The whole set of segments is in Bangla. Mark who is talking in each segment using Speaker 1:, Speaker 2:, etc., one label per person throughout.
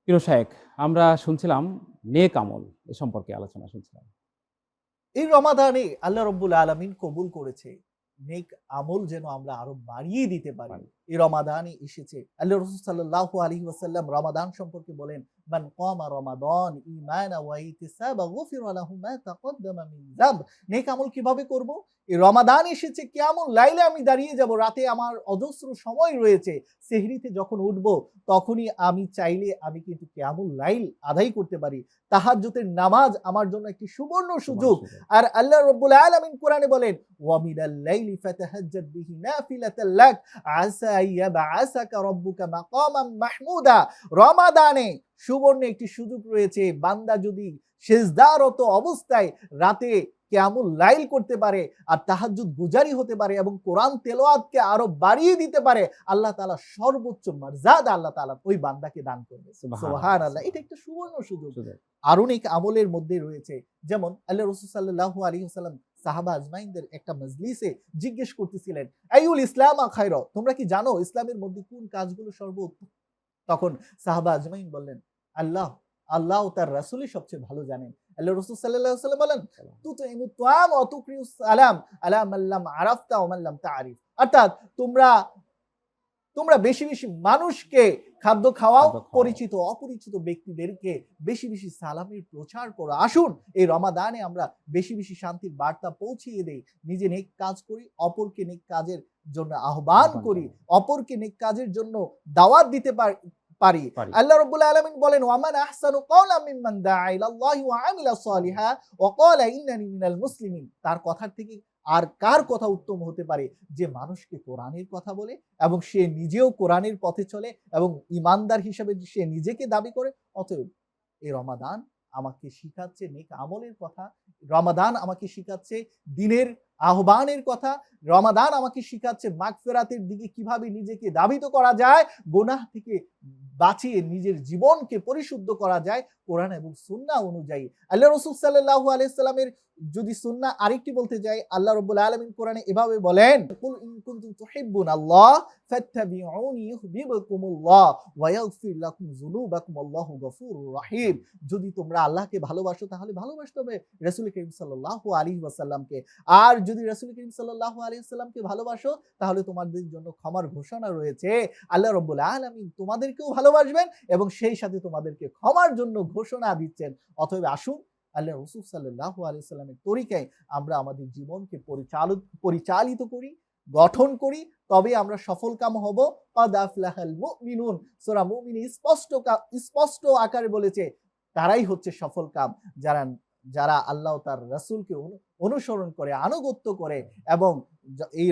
Speaker 1: প্রিয় শায়েখ, আমরা শুনছিলাম নেক আমল এ সম্পর্কে আলোচনা শুনছিলাম।
Speaker 2: এই রমাদানে আল্লাহ রব্বুল আলামিন কবুল করেছে নেক আমল যেন আমরা আরো বাড়িয়ে দিতে পারি।
Speaker 1: মানে
Speaker 2: এই রমাদানে এসেছে। আল্লাহ রাসূল সাল্লাল্লাহু আলাইহি ওয়াসাল্লাম রমাদান সম্পর্কে বলেন, মান কামা রমাদান ঈমানান ওয়া ইহতিসাবান গুফিরা লাহু মা তাকদ্দামা মিন যামব। নেক আমল কিভাবে করব? এই রমাদান এসেছে, কিয়ামুল লাইলে আমি দাঁড়িয়ে যাব, রাতে আমার অজস্র সময় রয়েছে। সেহরিতে যখন উঠবো তখনই আমি চাইলে আমি কিন্তু কিয়ামুল লাইল আদায় করতে পারি। তাহাজ্জুদের নামাজ আমার জন্য একটি সুবর্ণ
Speaker 1: সুবহান
Speaker 2: সুযোগ।
Speaker 1: সুযোগ।
Speaker 2: আর আল্লাহ রাব্বুল আলামিন কোরআনে বলেন, ওয়া মিনাল লাইলি ফাতাহাজ্জাদ বিহি নাফিলাতাল লাক আসা ইয়াবআসাকা রাব্বুকা মাকামান মাহমুদা। রমাদানে সুবর্ণ একটি সুযোগ রয়েছে, বান্দা যদি সিজদারত অবস্থায় রাতে কিয়ামুল লাইল করতে পারে আর তাহাজ্জুদ গুজারি হতে পারে এবং কোরআন তেলাওয়াতকে আরো বাড়িয়ে দিতে পারে, আল্লাহ তাআলা সর্বোচ্চ মর্যাদা আল্লাহ তাআলা ওই বান্দাকে দান করবে।
Speaker 1: সুবহানাল্লাহ,
Speaker 2: সুবহানাল্লাহ। এটা একটা সুবর্ণ সুযোগ।
Speaker 1: সুযোগ।
Speaker 2: আরো নেক আমলের মধ্যে রয়েছে, যেমন আল্লাহ রাসূল সাল্লাল্লাহু আলাইহি ওয়াসাল্লাম সাহাবা আজমাইনদের একটা মজলিসে জিজ্ঞেস করতেছিলেন, আইউল ইসলাম খায়র, তোমরা কি জানো ইসলামের মধ্যে কোন কাজগুলো সর্বোত্তম? তখন সাহাবা আজমাইন বললেন, আল্লাহ আল্লাহ ও তার রাসূলই সবচেয়ে ভালো জানেন। আল্লাহ রাসূল সাল্লাল্লাহু আলাইহি ওয়াসাল্লাম বলেন, তুতইমু তুআম ওয়া তুকরিউস সালাম আলা মান লাম আরাফতা ওয়া মান লাম তা'রিফ। অর্থাৎ তোমরা তোমরা বেশি বেশি মানুষকে খাদ্য খাওয়াও,
Speaker 1: খাদ্য খাওয়াও।
Speaker 2: পরিচিত অপরিচিত ব্যক্তিদেরকে বেশি বেশি সালামের প্রচার করো। আসুন এই রমাদানে আমরা বেশি বেশি শান্তির বার্তা পৌঁছিয়ে দেই, নিজে নেক কাজ করি, অপরকে নেক কাজের জন্য আহ্বান করি, অপরকে নেক কাজের জন্য দাওয়াত দিতে পারি। আল্লাহ রাব্বুল আলামিন বলেন, ওয়ামান আহসানু ক্বাওলাম মিম্মান দাআ ইলাল্লাহি ওয়া আমিলা সালিহা ওয়া ক্বালা ইন্নানি মিনাল মুসলিমিন। তার কথা থেকে আর কার কথা উত্তম হতে পারে, যে মানুষকে কোরআনের কথা বলে এবং সে নিজেও কোরআনের পথে চলে এবং ইমানদার হিসেবে সে নিজেকে দাবি করে। অতএব এই রমাদান আমাকে শিখাচ্ছে নেক আমলের কথা, রমাদান আমাকে শিখাচ্ছে দিনের আহ্বানের কথা, রমাদান আমাকে শিখাচ্ছে মাগফিরাতের দিকে কিভাবে নিজেকে ধাবিত করা যায়, গুনাহ থেকে বাঁচিয়ে নিজের জীবনকে পরিশুদ্ধ করা যায় কোরআন এবং সুন্নাহ অনুযায়ী। আল্লাহ রাসূল সাল্লাল্লাহু আলাইহি সাল্লামের যদি সুন্নাহ আরেকটি বলতে যাই, আল্লাহ রাব্বুল আলামিন কোরআনে এভাবে বলেন, কুল ইন কুনতুম তুহিব্বুনাল্লাহ ফাত্তাবিউনি ইউহিব্বুকুমুল্লাহ ওয়া ইয়াগফির লাকুম যুনুবাকুম আল্লাহু গফুরুর রহিম। যদি তোমরা আল্লাহকে ভালোবাসো তাহলে ভালোবাসতে হবে রাসূল করিম সাল্লাল্লাহু আলাইহি ওয়াসাল্লামকে। আর যদি রাসূল করিম সাল্লাল্লাহু আলাইহি ওয়াসাল্লামকে ভালোবাসো তাহলে তোমাদের জন্য ক্ষমার ঘোষণা রয়েছে। আল্লাহ রাব্বুল আলামিন তোমাদেরকেও ভালোবাসবেন এবং সেই সাথে তোমাদেরকে ক্ষমার জন্য ঘোষণা দিচ্ছেন। অতএব আসুন আল্লাহ রাসূল সাল্লাল্লাহু আলাইহি ওয়াসাল্লামের তরিকায় আমরা আমাদের জীবনকে পরিচালিত করি, গঠন করি, তবে আমরা সফলকাম হব। ক্বাদ আফলাহাল মুমিনুন, সূরা মুমিনে স্পষ্ট আকারে বলেছে তারাই হচ্ছে সফলকাম, যারা আল্লাহ তার রাসূলকে অনুসরণ করে, আনুগত্য করে এবং এই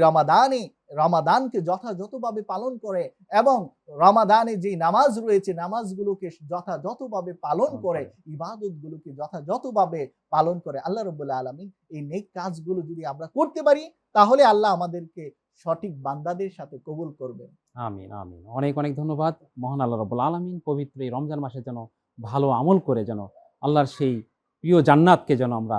Speaker 2: রমাদানকে যথাযথভাবে পালন করে এবং রমাদানে যে নামাজ রয়েছে নামাজগুলোকে যথাযথভাবে পালন করে, ইবাদতগুলোকে যথাযথভাবে পালন করে। আল্লাহ রাব্বুল আলামিন এই নেক কাজগুলো যদি আমরা করতে পারি তাহলে আল্লাহ আমাদেরকে সঠিক বান্দাদের সাথে কবুল করবেন।
Speaker 1: আমিন, আমিন। অনেক অনেক ধন্যবাদ। মহান আল্লাহ রাব্বুল আলামিন পবিত্র এই রমজান মাসে যেন ভালো আমল করে যেন আল্লাহর সেই প্রিয় জান্নাতকে যেন আমরা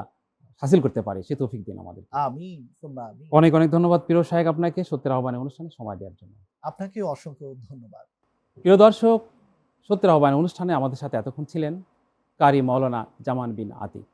Speaker 1: হাসিল করতে পারি, সে তৌফিক দিন আমাদের।
Speaker 2: আমিন সুম্মা আমিন।
Speaker 1: অনেক অনেক ধন্যবাদ প্রিয় শায়েখ আপনাকে সত্যের আহ্বানে অনুষ্ঠানে সময় দেওয়ার জন্য।
Speaker 2: আপনাকে অসংখ্য ধন্যবাদ।
Speaker 1: প্রিয় দর্শক, সত্যের আহ্বানে অনুষ্ঠানে আমাদের সাথে এতক্ষণ ছিলেন কারি মাওলানা জামান বিন আতিক।